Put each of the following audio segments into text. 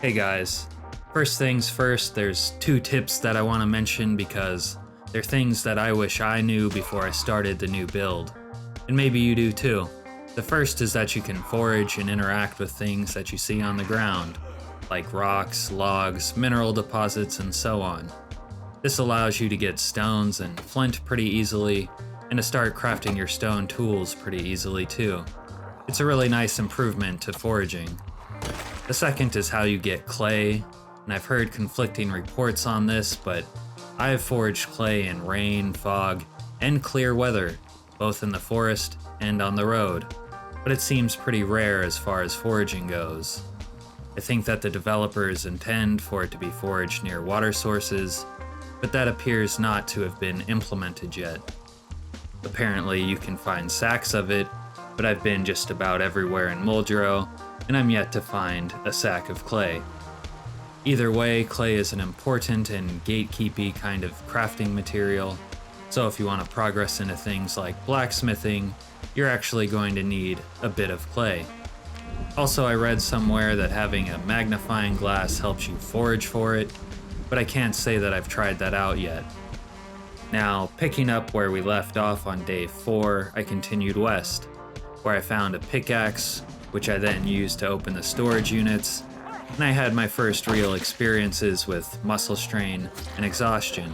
Hey guys, first things first, there's two tips that I want to mention because they're things that I wish I knew before I started the new build. And maybe you do too. The first is that you can forage and interact with things that you see on the ground, like rocks, logs, mineral deposits, and so on. This allows you to get stones and flint pretty easily, and to start crafting your stone tools pretty easily too. It's a really nice improvement to foraging. The second is how you get clay, and I've heard conflicting reports on this, but I have foraged clay in rain, fog, and clear weather, both in the forest and on the road, but it seems pretty rare as far as foraging goes. I think that the developers intend for it to be foraged near water sources, but that appears not to have been implemented yet. Apparently you can find sacks of it, but I've been just about everywhere in Muldraugh, and I'm yet to find a sack of clay. Either way, clay is an important and gatekeepy kind of crafting material, so if you want to progress into things like blacksmithing, you're actually going to need a bit of clay. Also, I read somewhere that having a magnifying glass helps you forage for it, but I can't say that I've tried that out yet. Now, picking up where we left off on day 4, I continued west, where I found a pickaxe, which I then used to open the storage units, and I had my first real experiences with muscle strain and exhaustion.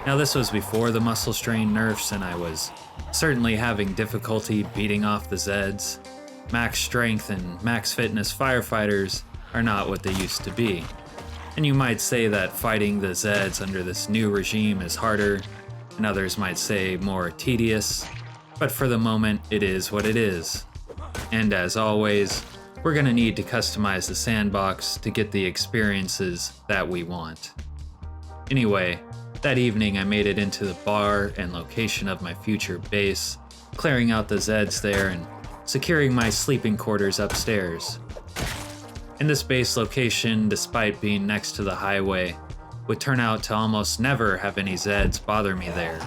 Now this was before the muscle strain nerfs, and I was certainly having difficulty beating off the Zeds. Max strength and max fitness firefighters are not what they used to be. And you might say that fighting the Zeds under this new regime is harder, and others might say more tedious, but for the moment it is what it is. And as always, we're gonna need to customize the sandbox to get the experiences that we want. Anyway, that evening I made it into the bar and location of my future base, clearing out the Zeds there and securing my sleeping quarters upstairs. In this base location, despite being next to the highway, would turn out to almost never have any Zeds bother me there.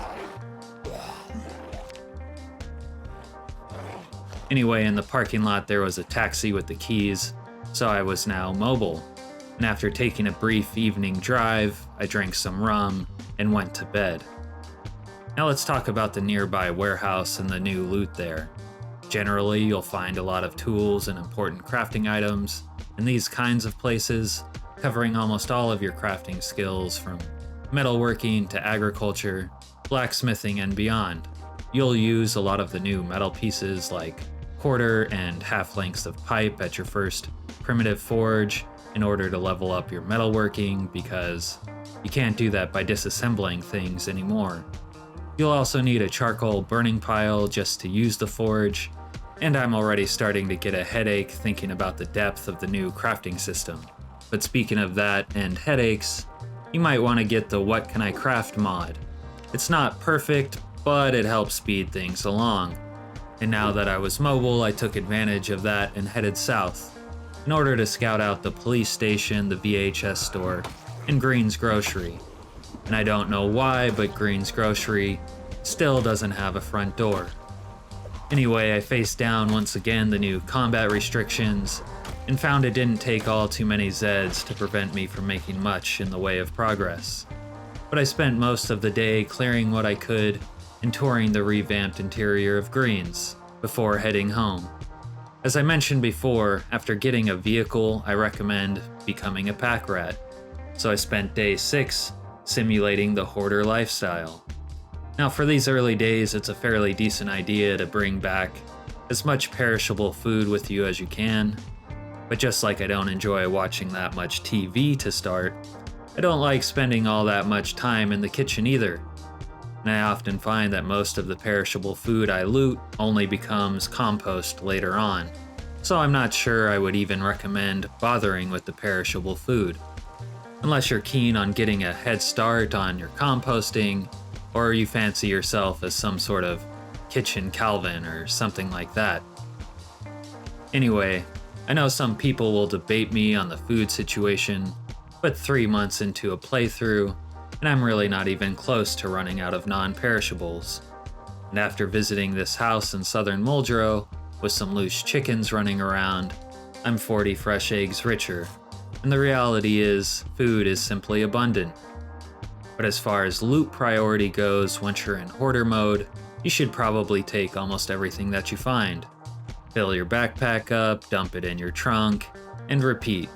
Anyway, in the parking lot there was a taxi with the keys, so I was now mobile. And after taking a brief evening drive, I drank some rum and went to bed. Now let's talk about the nearby warehouse and the new loot there. Generally, you'll find a lot of tools and important crafting items in these kinds of places, covering almost all of your crafting skills from metalworking to agriculture, blacksmithing, and beyond. You'll use a lot of the new metal pieces like quarter and half lengths of pipe at your first primitive forge in order to level up your metalworking, because you can't do that by disassembling things anymore. You'll also need a charcoal burning pile just to use the forge, and I'm already starting to get a headache thinking about the depth of the new crafting system. But speaking of that and headaches, you might want to get the What Can I Craft mod. It's not perfect, but it helps speed things along. And now that I was mobile, I took advantage of that and headed south in order to scout out the police station, the VHS store, and Green's Grocery. And I don't know why, but Green's Grocery still doesn't have a front door. Anyway, I faced down once again the new combat restrictions and found it didn't take all too many Zeds to prevent me from making much in the way of progress. But I spent most of the day clearing what I could and touring the revamped interior of Green's before heading home. As I mentioned before, after getting a vehicle, I recommend becoming a pack rat. So I spent day 6 simulating the hoarder lifestyle. Now for these early days, it's a fairly decent idea to bring back as much perishable food with you as you can, but just like I don't enjoy watching that much TV to start, I don't like spending all that much time in the kitchen either. And I often find that most of the perishable food I loot only becomes compost later on, so I'm not sure I would even recommend bothering with the perishable food. Unless you're keen on getting a head start on your composting, or you fancy yourself as some sort of kitchen Calvin or something like that. Anyway, I know some people will debate me on the food situation, but 3 months into a playthrough, and I'm really not even close to running out of non-perishables. And after visiting this house in southern Muldraugh, with some loose chickens running around, I'm 40 fresh eggs richer, and the reality is, food is simply abundant. But as far as loot priority goes, once you're in hoarder mode, you should probably take almost everything that you find. Fill your backpack up, dump it in your trunk, and repeat.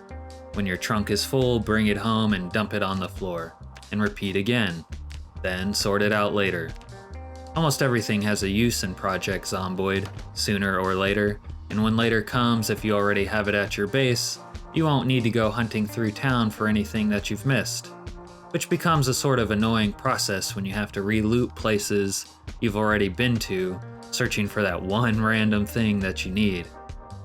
When your trunk is full, bring it home and dump it on the floor, and repeat again. Then sort it out later. Almost everything has a use in Project Zomboid, sooner or later, and when later comes, if you already have it at your base, you won't need to go hunting through town for anything that you've missed. Which becomes a sort of annoying process when you have to re-loot places you've already been to, searching for that one random thing that you need.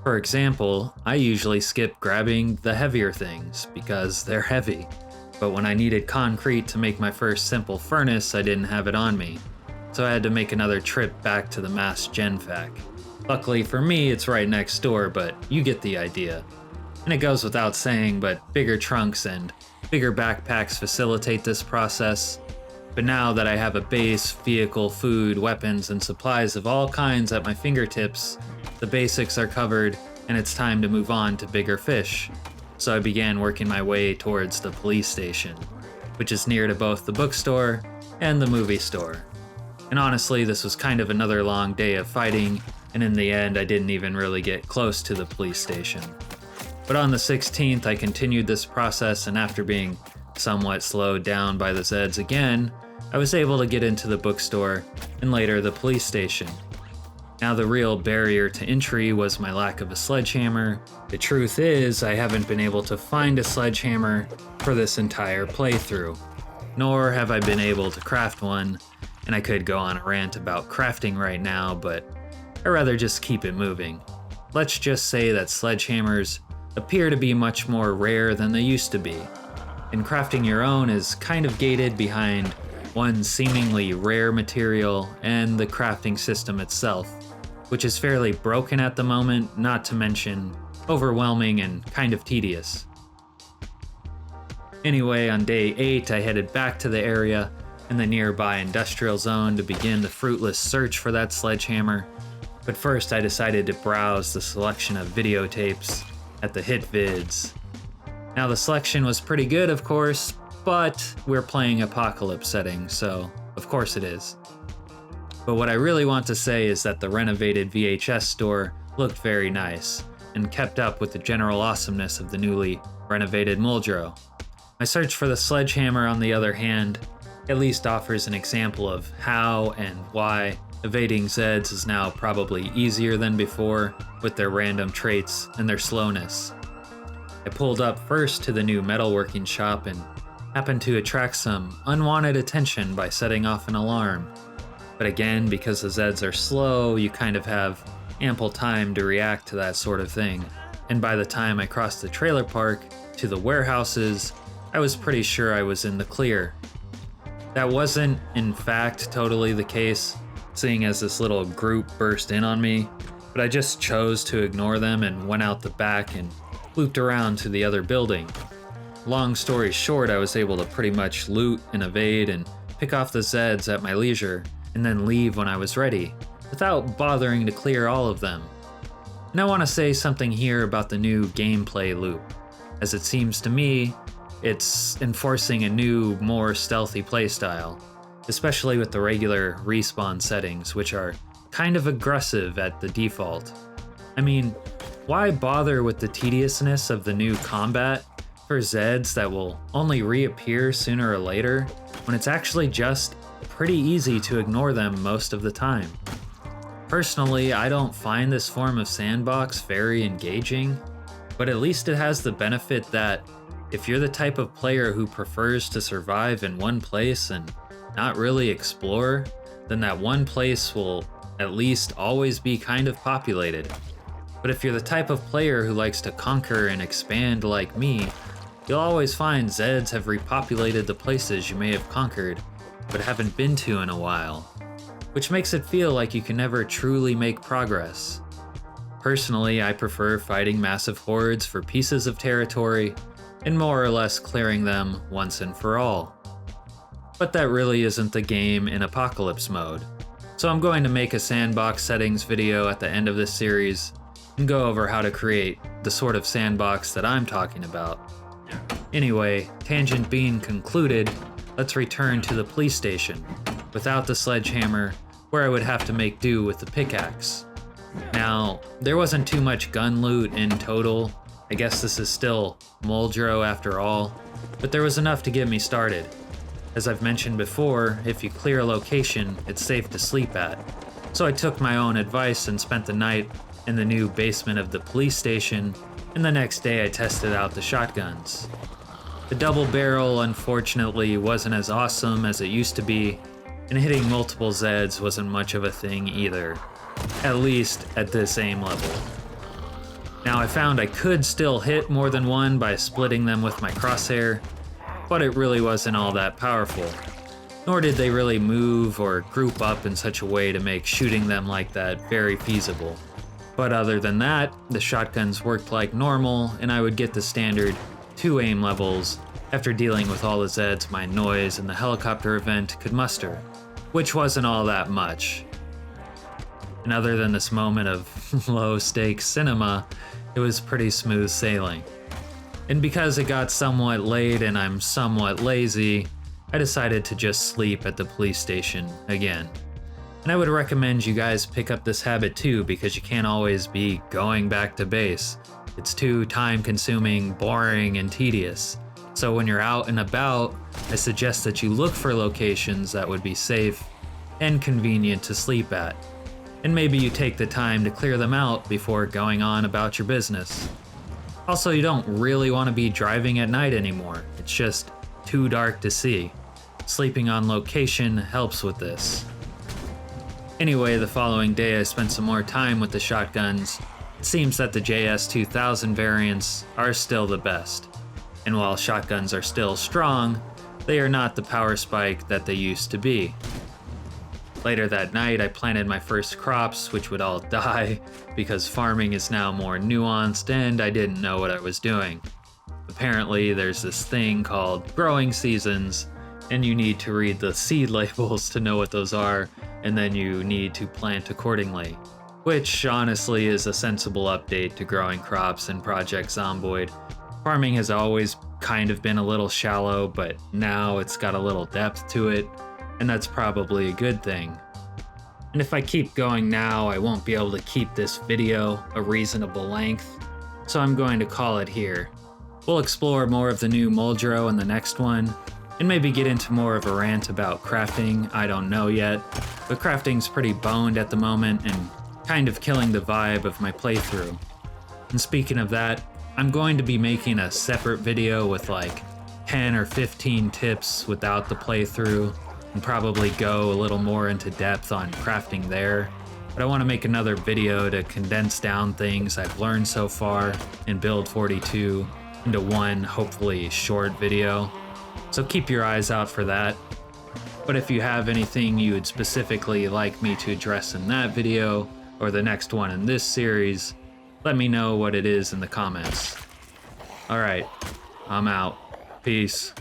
For example, I usually skip grabbing the heavier things because they're heavy, but when I needed concrete to make my first simple furnace, I didn't have it on me, so I had to make another trip back to the Mass Genfac. Luckily for me, it's right next door, but you get the idea. And it goes without saying, but bigger trunks and bigger backpacks facilitate this process. But now that I have a base, vehicle, food, weapons, and supplies of all kinds at my fingertips, the basics are covered and it's time to move on to bigger fish. So I began working my way towards the police station, which is near to both the bookstore and the movie store. And honestly, this was kind of another long day of fighting, and in the end I didn't even really get close to the police station. But on the 16th, I continued this process, and after being somewhat slowed down by the Zeds again, I was able to get into the bookstore and later the police station. Now the real barrier to entry was my lack of a sledgehammer. The truth is, I haven't been able to find a sledgehammer for this entire playthrough, nor have I been able to craft one, and I could go on a rant about crafting right now, but I'd rather just keep it moving. Let's just say that sledgehammers appear to be much more rare than they used to be, and crafting your own is kind of gated behind one seemingly rare material and the crafting system itself, which is fairly broken at the moment, not to mention overwhelming and kind of tedious. Anyway, on day 8, I headed back to the area in the nearby industrial zone to begin the fruitless search for that sledgehammer, but first I decided to browse the selection of videotapes at the HitVids. Now the selection was pretty good, of course, but we're playing apocalypse setting, so of course it is. But what I really want to say is that the renovated VHS store looked very nice, and kept up with the general awesomeness of the newly renovated Muldraugh. My search for the sledgehammer, on the other hand, at least offers an example of how and why evading Zeds is now probably easier than before with their random traits and their slowness. I pulled up first to the new metalworking shop and happened to attract some unwanted attention by setting off an alarm. But again, because the Zeds are slow, you kind of have ample time to react to that sort of thing. And by the time I crossed the trailer park to the warehouses, I was pretty sure I was in the clear. That wasn't, in fact, totally the case, seeing as this little group burst in on me, but I just chose to ignore them and went out the back and looped around to the other building. Long story short, I was able to pretty much loot and evade and pick off the Zeds at my leisure, and then leave when I was ready, without bothering to clear all of them. And I want to say something here about the new gameplay loop, as it seems to me, it's enforcing a new, more stealthy playstyle, especially with the regular respawn settings, which are kind of aggressive at the default. I mean, why bother with the tediousness of the new combat for Zeds that will only reappear sooner or later, when it's actually just pretty easy to ignore them most of the time? Personally, I don't find this form of sandbox very engaging, but at least it has the benefit that if you're the type of player who prefers to survive in one place and not really explore, then that one place will at least always be kind of populated. But if you're the type of player who likes to conquer and expand like me, you'll always find Zeds have repopulated the places you may have conquered but haven't been to in a while, which makes it feel like you can never truly make progress. Personally, I prefer fighting massive hordes for pieces of territory and more or less clearing them once and for all. But that really isn't the game in apocalypse mode, so I'm going to make a sandbox settings video at the end of this series and go over how to create the sort of sandbox that I'm talking about. Anyway, tangent being concluded, let's return to the police station, without the sledgehammer, where I would have to make do with the pickaxe. Now, there wasn't too much gun loot in total. I guess this is still Muldraugh after all, but there was enough to get me started. As I've mentioned before, if you clear a location, it's safe to sleep at. So I took my own advice and spent the night in the new basement of the police station, and the next day I tested out the shotguns. The double barrel unfortunately wasn't as awesome as it used to be, and hitting multiple Zeds wasn't much of a thing either, at least at this aim level. Now I found I could still hit more than one by splitting them with my crosshair, but it really wasn't all that powerful, nor did they really move or group up in such a way to make shooting them like that very feasible. But other than that, the shotguns worked like normal, and I would get the standard 2 aim levels after dealing with all the Zeds my noise and the helicopter event could muster, which wasn't all that much. And other than this moment of low-stakes cinema, it was pretty smooth sailing. And because it got somewhat late and I'm somewhat lazy, I decided to just sleep at the police station again. And I would recommend you guys pick up this habit too, because you can't always be going back to base. It's too time-consuming, boring, and tedious. So when you're out and about, I suggest that you look for locations that would be safe and convenient to sleep at. And maybe you take the time to clear them out before going on about your business. Also, you don't really want to be driving at night anymore. It's just too dark to see. Sleeping on location helps with this. Anyway, the following day I spent some more time with the shotguns. It seems that the JS2000 variants are still the best. And while shotguns are still strong, they are not the power spike that they used to be. Later that night, I planted my first crops, which would all die because farming is now more nuanced and I didn't know what I was doing. Apparently, there's this thing called growing seasons, and you need to read the seed labels to know what those are, and then you need to plant accordingly. Which honestly is a sensible update to growing crops in Project Zomboid. Farming has always kind of been a little shallow, but now it's got a little depth to it, and that's probably a good thing. And if I keep going now, I won't be able to keep this video a reasonable length, so I'm going to call it here. We'll explore more of the new Muldraugh in the next one, and maybe get into more of a rant about crafting, I don't know yet, but crafting's pretty boned at the moment and kind of killing the vibe of my playthrough. And speaking of that, I'm going to be making a separate video with like 10 or 15 tips without the playthrough, and probably go a little more into depth on crafting there. But I want to make another video to condense down things I've learned so far in Build 42 into one hopefully short video. So keep your eyes out for that. But if you have anything you would specifically like me to address in that video, or the next one in this series, let me know what it is in the comments. Alright, I'm out. Peace.